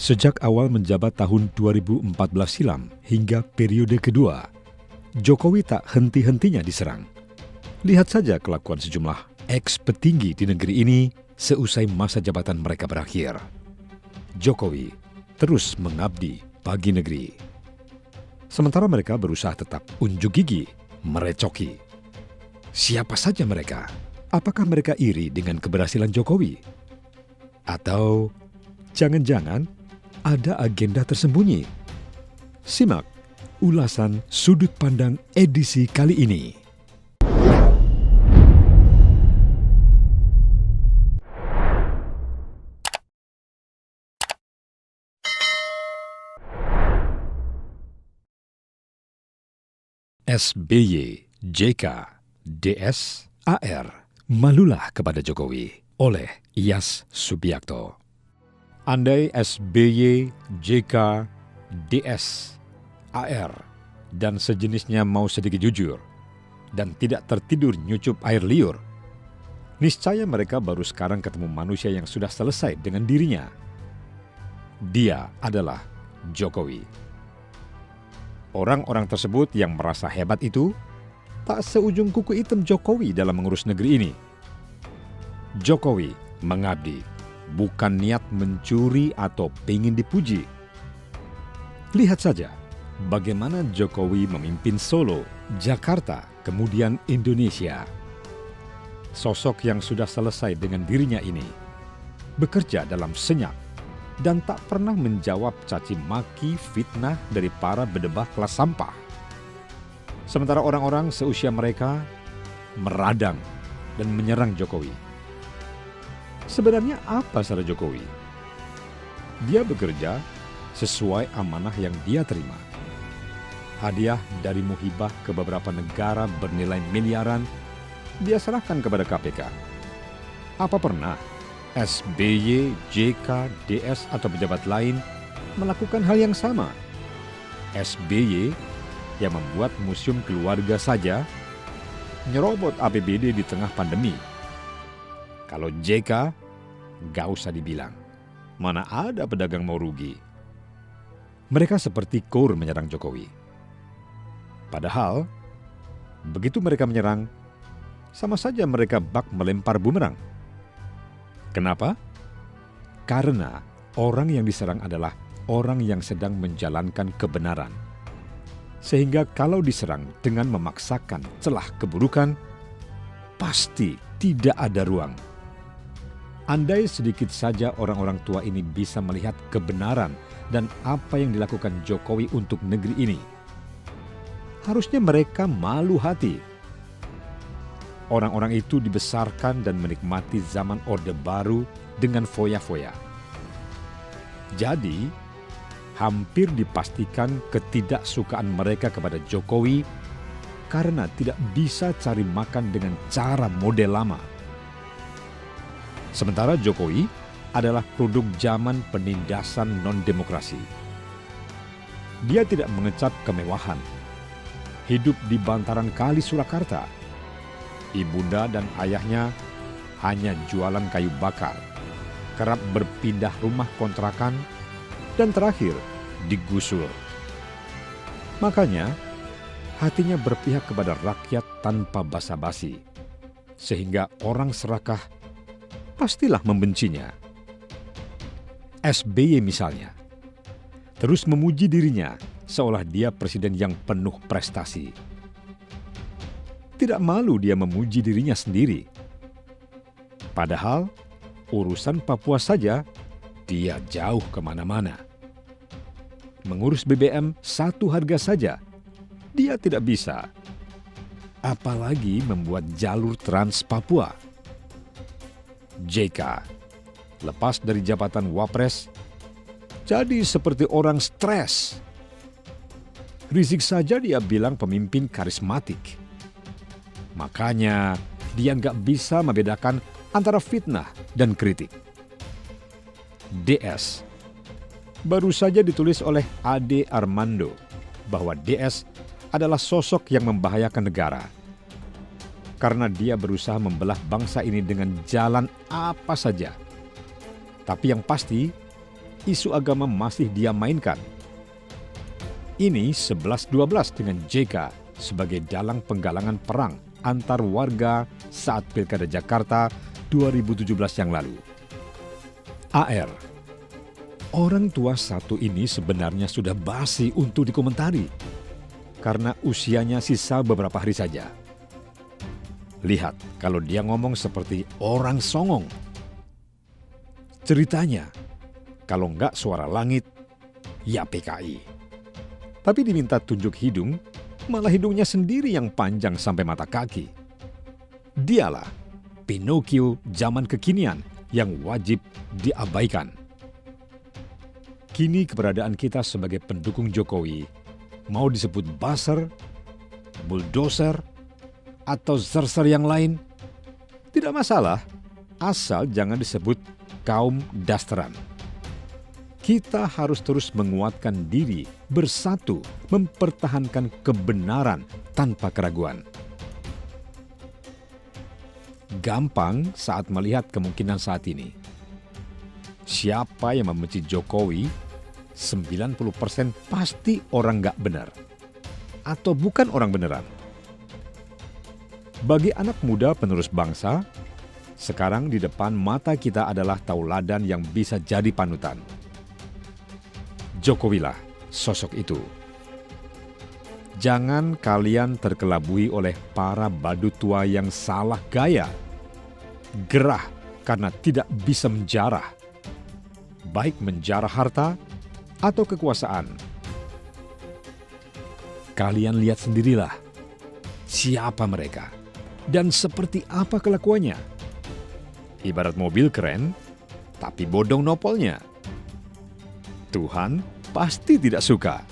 Sejak awal menjabat tahun 2014 silam hingga periode kedua, Jokowi tak henti-hentinya diserang. Lihat saja kelakuan sejumlah ex-petinggi di negeri ini seusai masa jabatan mereka berakhir. Jokowi terus mengabdi bagi negeri. Sementara mereka berusaha tetap unjuk gigi, merecoki. Siapa saja mereka? Apakah mereka iri dengan keberhasilan Jokowi? Atau jangan-jangan ada agenda tersembunyi? Simak ulasan Sudut Pandang edisi kali ini. SBY, JK, DS, AR, malulah kepada Jokowi oleh Yas Subiakto. Andai SBY, JK, DS, AR, dan sejenisnya mau sedikit jujur dan tidak tertidur nyucup air liur, niscaya mereka baru sekarang ketemu manusia yang sudah selesai dengan dirinya. Dia adalah Jokowi. Orang-orang tersebut yang merasa hebat itu tak seujung kuku hitam Jokowi dalam mengurus negeri ini. Jokowi mengabdi, bukan niat mencuri atau ingin dipuji. Lihat saja bagaimana Jokowi memimpin Solo, Jakarta, kemudian Indonesia. Sosok yang sudah selesai dengan dirinya ini bekerja dalam senyap dan tak pernah menjawab caci maki fitnah dari para bedebah kelas sampah. Sementara orang-orang seusia mereka meradang dan menyerang Jokowi. Sebenarnya apa salah Jokowi? Dia bekerja sesuai amanah yang dia terima. Hadiah dari Muhibah ke beberapa negara bernilai miliaran dia serahkan kepada KPK. Apa pernah SBY, JK, DS atau pejabat lain melakukan hal yang sama? SBY yang membuat museum keluarga saja nyerobot APBD di tengah pandemi. Kalau JK, gak usah dibilang. Mana ada pedagang mau rugi. Mereka seperti kur menyerang Jokowi. Padahal, begitu mereka menyerang, sama saja mereka bak melempar bumerang. Kenapa? Karena orang yang diserang adalah orang yang sedang menjalankan kebenaran. Sehingga kalau diserang dengan memaksakan celah keburukan, pasti tidak ada ruang. Andai sedikit saja orang-orang tua ini bisa melihat kebenaran dan apa yang dilakukan Jokowi untuk negeri ini, harusnya mereka malu hati. Orang-orang itu dibesarkan dan menikmati zaman Orde Baru dengan foya-foya. Jadi, hampir dipastikan ketidaksukaan mereka kepada Jokowi karena tidak bisa cari makan dengan cara model lama. Sementara Jokowi adalah produk zaman penindasan non-demokrasi. Dia tidak mengecap kemewahan. Hidup di bantaran Kali Surakarta. Ibunda dan ayahnya hanya jualan kayu bakar, kerap berpindah rumah kontrakan, dan terakhir digusur. Makanya, hatinya berpihak kepada rakyat tanpa basa-basi, sehingga orang serakah pastilah membencinya. SBY misalnya, terus memuji dirinya seolah dia presiden yang penuh prestasi. Tidak malu dia memuji dirinya sendiri. Padahal urusan Papua saja dia jauh kemana-mana. Mengurus BBM satu harga saja dia tidak bisa. Apalagi membuat jalur Trans Papua. JK lepas dari jabatan Wapres jadi seperti orang stres. Rizik saja dia bilang pemimpin karismatik. Makanya dia nggak bisa membedakan antara fitnah dan kritik. DS baru saja ditulis oleh Ade Armando bahwa DS adalah sosok yang membahayakan negara. Karena dia berusaha membelah bangsa ini dengan jalan apa saja. Tapi yang pasti, isu agama masih dia mainkan. Ini 11-12 dengan JK sebagai dalang penggalangan perang antar warga saat Pilkada Jakarta 2017 yang lalu. AR, orang tua satu ini sebenarnya sudah basi untuk dikomentari karena usianya sisa beberapa hari saja. Lihat kalau dia ngomong seperti orang songong. Ceritanya, kalau enggak suara langit, ya PKI. Tapi diminta tunjuk hidung, malah hidungnya sendiri yang panjang sampai mata kaki. Dialah Pinocchio zaman kekinian yang wajib diabaikan. Kini keberadaan kita sebagai pendukung Jokowi mau disebut buzzer, bulldozer, atau zerser yang lain, tidak masalah, asal jangan disebut kaum dasteran. Kita harus terus menguatkan diri, bersatu, mempertahankan kebenaran tanpa keraguan. Gampang saat melihat kemungkinan saat ini. Siapa yang membenci Jokowi, 90% pasti orang nggak benar. Atau bukan orang beneran. Bagi anak muda penerus bangsa, sekarang di depan mata kita adalah tauladan yang bisa jadi panutan. Jokowilah sosok itu. Jangan kalian terkelabui oleh para badut tua yang salah gaya, gerah karena tidak bisa menjarah, baik menjarah harta atau kekuasaan. Kalian lihat sendirilah siapa mereka dan seperti apa kelakuannya. Ibarat mobil keren, tapi bodong nopolnya. Tuhan pasti tidak suka.